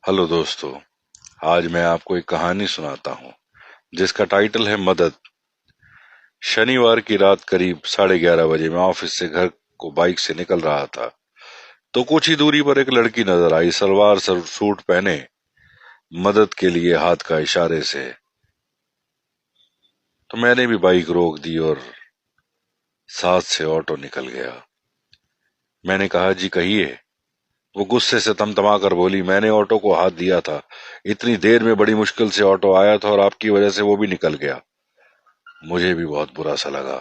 Hello दोस्तों। आज मैं आपको एक कहानी सुनाता हूँ जिसका टाइटल है मदद। शनिवार की रात करीब 11:30 बजे मैं ऑफिस से घर को बाइक से निकल रहा था तो कुछ ही दूरी पर एक लड़की नजर आई, सलवार सूट पहने, मदद के लिए हाथ का इशारे से। तो मैंने भी बाइक रोक दी और साथ से ऑटो निकल गया। मैंने कहा, जी कहिए। वो गुस्से से तमतमा कर बोली, मैंने ऑटो को हाथ दिया था, इतनी देर में बड़ी मुश्किल से ऑटो आया था और आपकी वजह से वो भी निकल गया। मुझे भी बहुत बुरा सा लगा।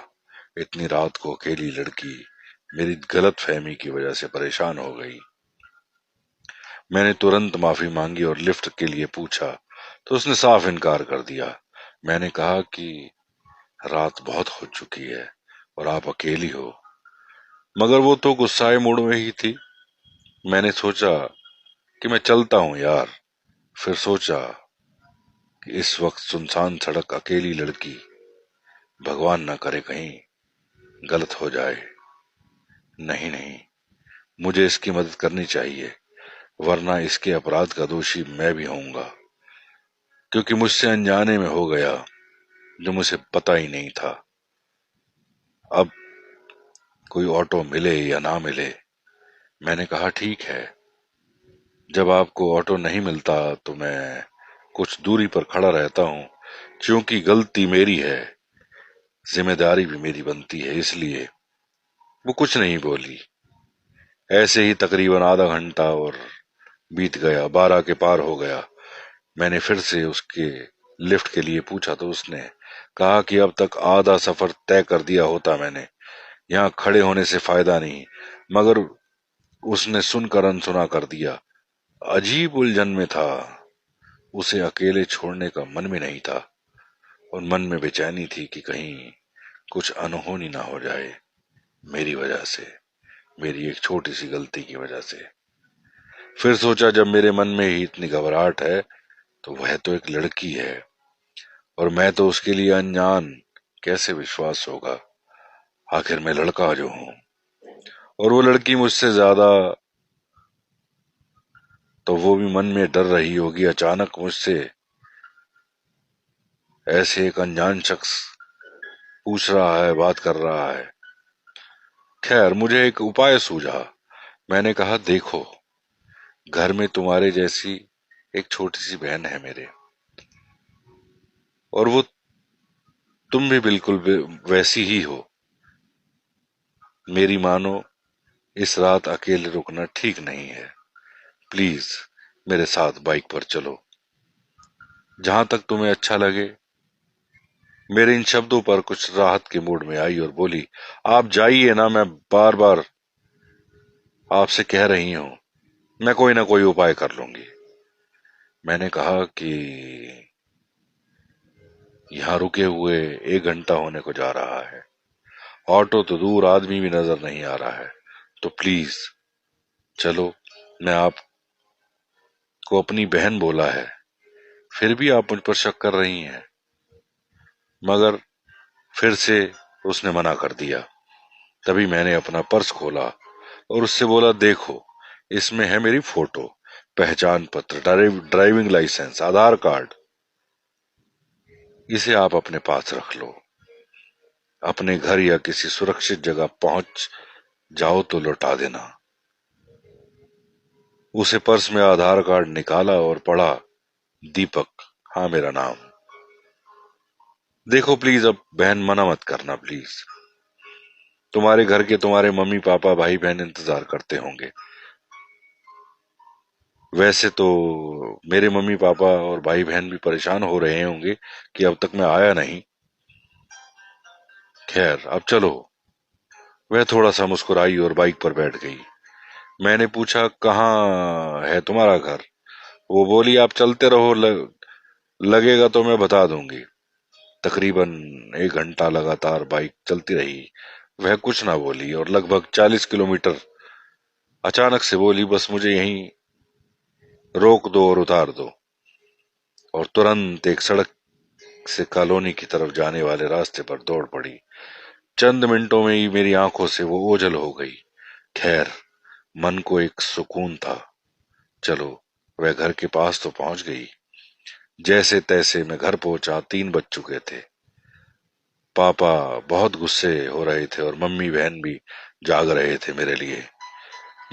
इतनी रात को अकेली लड़की मेरी गलत फहमी की वजह से परेशान हो गई। मैंने तुरंत माफी मांगी और लिफ्ट के लिए पूछा तो उसने साफ इनकार कर दिया। मैंने कहा कि रात बहुत हो चुकी है और आप अकेली हो, मगर वो तो गुस्साए मूड में ही थी। मैंने सोचा कि मैं चलता हूँ यार। फिर सोचा कि इस वक्त सुनसान सड़क, अकेली लड़की, भगवान न करे कहीं गलत हो जाए। नहीं नहीं, मुझे इसकी मदद करनी चाहिए, वरना इसके अपराध का दोषी मैं भी होऊंगा, क्योंकि मुझसे अनजाने में हो गया जो मुझे पता ही नहीं था। अब कोई ऑटो मिले या ना मिले, मैंने कहा ठीक है। जब आपको ऑटो नहीं मिलता तो मैं कुछ दूरी पर खड़ा रहता हूँ, क्योंकि गलती मेरी है, जिम्मेदारी भी मेरी बनती है, इसलिए। वो कुछ नहीं बोली। ऐसे ही तकरीबन आधा घंटा और बीत गया, 12 के पार हो गया। मैंने फिर से उसके लिफ्ट के लिए पूछा तो उसने कहा कि अब तक आधा सफर तय कर दिया होता मैंने, यहाँ खड़े होने से फायदा नहीं। मगर उसने सुनकर अनसुना कर दिया। अजीब उलझन में था। उसे अकेले छोड़ने का मन में नहीं था और मन में बेचैनी थी कि कहीं कुछ अनहोनी ना हो जाए मेरी वजह से, मेरी एक छोटी सी गलती की वजह से। फिर सोचा, जब मेरे मन में ही इतनी घबराहट है तो वह तो एक लड़की है और मैं तो उसके लिए अनजान, कैसे विश्वास होगा। आखिर मैं लड़का जो हूँ और वो लड़की मुझसे ज्यादा। तो वो भी मन में डर रही होगी, अचानक मुझसे ऐसे एक अनजान शख्स पूछ रहा है, बात कर रहा है। खैर, मुझे एक उपाय सूझा। मैंने कहा, देखो, घर में तुम्हारे जैसी एक छोटी सी बहन है मेरे, और वो तुम भी बिल्कुल वैसी ही हो। मेरी मानो, इस रात अकेले रुकना ठीक नहीं है। प्लीज मेरे साथ बाइक पर चलो, जहां तक तुम्हें अच्छा लगे। मेरे इन शब्दों पर कुछ राहत के मूड में आई और बोली, आप जाइए ना, मैं बार बार आपसे कह रही हूं, मैं कोई ना कोई उपाय कर लूंगी। मैंने कहा कि यहाँ रुके हुए 1 घंटा होने को जा रहा है, ऑटो तो दूर, आदमी भी नजर नहीं आ रहा है, तो प्लीज चलो। मैं आपको अपनी बहन बोला है, फिर भी आप मुझ पर शक कर रही हैं। मगर फिर से उसने मना कर दिया। तभी मैंने अपना पर्स खोला और उससे बोला, देखो, इसमें है मेरी फोटो, पहचान पत्र, ड्राइविंग लाइसेंस, आधार कार्ड। इसे आप अपने पास रख लो। अपने घर या किसी सुरक्षित जगह पहुंच जाओ तो लौटा देना। उसे पर्स में आधार कार्ड निकाला और पढ़ा, दीपक, हाँ मेरा नाम। देखो प्लीज, अब बहन मना मत करना प्लीज। तुम्हारे घर के तुम्हारे मम्मी पापा, भाई बहन इंतजार करते होंगे। वैसे तो मेरे मम्मी पापा और भाई बहन भी परेशान हो रहे होंगे कि अब तक मैं आया नहीं। खैर, अब चलो। वह थोड़ा सा मुस्कुराई और बाइक पर बैठ गई। मैंने पूछा, कहाँ है तुम्हारा घर? वो बोली, आप चलते रहो, लगेगा तो मैं बता दूंगी। तकरीबन 1 घंटा लगातार बाइक चलती रही। वह कुछ ना बोली और लगभग 40 किलोमीटर अचानक से बोली, बस मुझे यहीं रोक दो और उतार दो। और तुरंत एक सड़क से कॉलोनी की तरफ जाने वाले रास्ते पर दौड़ पड़ी। चंद मिनटों में ही मेरी आंखों से वो ओझल हो गई। खैर, मन को एक सुकून था। चलो, वह घर के पास तो पहुंच गई। जैसे तैसे मैं घर पहुंचा, 3 बज चुके थे। पापा बहुत गुस्से हो रहे थे और मम्मी बहन भी जाग रहे थे मेरे लिए।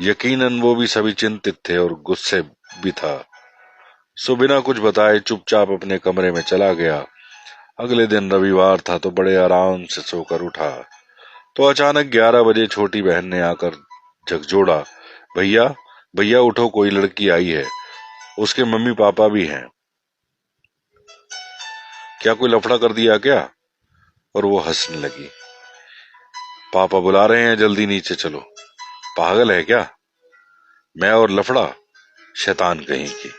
यकीनन वो भी सभी चिंतित थे और गुस्से भी था। सो बिना कुछ बताए चुपचाप अपने कमरे में चला गया। अगले दिन रविवार था तो बड़े आराम से सोकर उठा तो अचानक 11 बजे छोटी बहन ने आकर झकझोड़ा, भैया भैया उठो, कोई लड़की आई है, उसके मम्मी पापा भी हैं। क्या कोई लफड़ा कर दिया क्या? और वो हंसने लगी। पापा बुला रहे हैं, जल्दी नीचे चलो। पागल है क्या? मैं और लफड़ा? शैतान कहीं की,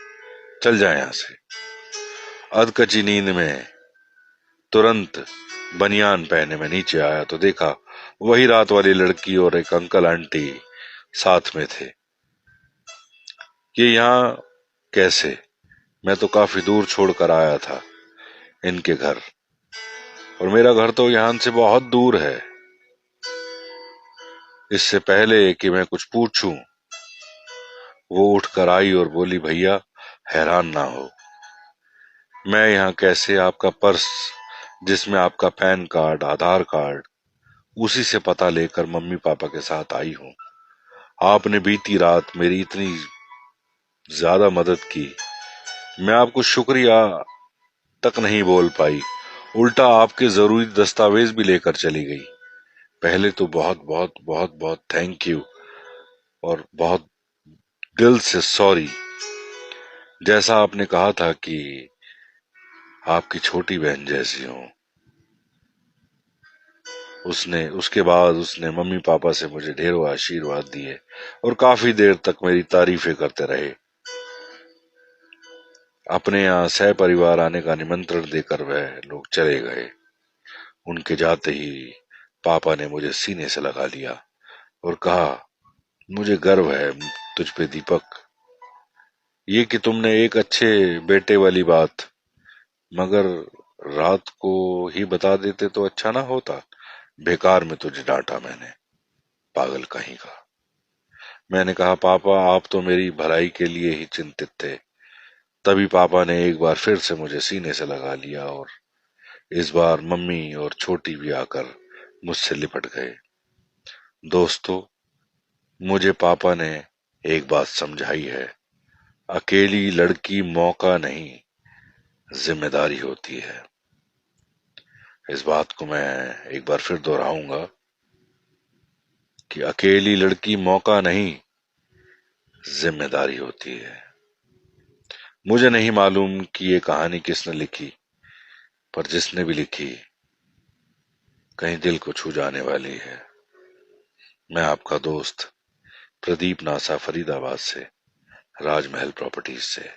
चल जाए यहां से। अधकची नींद में तुरंत बनियान पहने मैं नीचे आया तो देखा वही रात वाली लड़की और एक अंकल आंटी साथ में थे। ये यहाँ कैसे? मैं तो काफी दूर छोड़कर आया था इनके घर, और मेरा घर तो यहाँ से बहुत दूर है। इससे पहले कि मैं कुछ पूछूं, वो उठकर आई और बोली, भैया हैरान ना हो, मैं यहाँ कैसे? आपका पर्स जिसमें आपका पैन कार्ड, आधार कार्ड, उसी से पता लेकर मम्मी पापा के साथ आई हूँ। आपने बीती रात मेरी इतनी ज्यादा मदद की, मैं आपको शुक्रिया तक नहीं बोल पाई, उल्टा आपके जरूरी दस्तावेज भी लेकर चली गई। पहले तो बहुत बहुत बहुत बहुत थैंक यू, और बहुत दिल से सॉरी। जैसा आपने कहा था कि आपकी छोटी बहन जैसी हूं, उसके बाद उसने मम्मी पापा से मुझे ढेरों आशीर्वाद दिए और काफी देर तक मेरी तारीफें करते रहे। अपने यहाँ सह परिवार आने का निमंत्रण देकर वह लोग चले गए। उनके जाते ही पापा ने मुझे सीने से लगा लिया और कहा, मुझे गर्व है तुझ पे दीपक, ये कि तुमने एक अच्छे बेटे वाली बात, मगर रात को ही बता देते तो अच्छा ना होता? बेकार में तुझे डांटा मैंने, पागल कहीं का। मैंने कहा, पापा आप तो मेरी भलाई के लिए ही चिंतित थे। तभी पापा ने एक बार फिर से मुझे सीने से लगा लिया और इस बार मम्मी और छोटी भी आकर मुझसे लिपट गए। दोस्तों, मुझे पापा ने एक बात समझाई है, अकेली लड़की मौका नहीं, जिम्मेदारी होती है। इस बात को मैं एक बार फिर दोहराऊंगा कि अकेली लड़की मौका नहीं, जिम्मेदारी होती है। मुझे नहीं मालूम कि ये कहानी किसने लिखी, पर जिसने भी लिखी कहीं दिल को छू जाने वाली है। मैं आपका दोस्त प्रदीप नासा, फरीदाबाद से, राजमहल प्रॉपर्टीज से।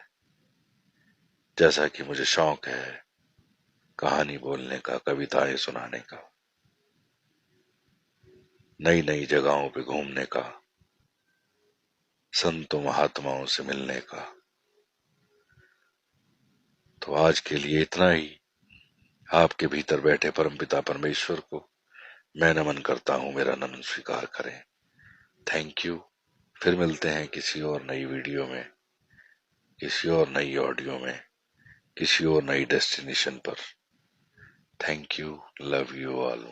जैसा कि मुझे शौक है कहानी बोलने का, कविताएं सुनाने का, नई नई जगहों पे घूमने का, संतों महात्माओं से मिलने का, तो आज के लिए इतना ही। आपके भीतर बैठे परमपिता परमेश्वर को मैं नमन करता हूं, मेरा नमन स्वीकार करें। Thank you. फिर मिलते हैं किसी और नई वीडियो में, किसी और नई ऑडियो में, किसी और नई डेस्टिनेशन पर। Thank you, love you all.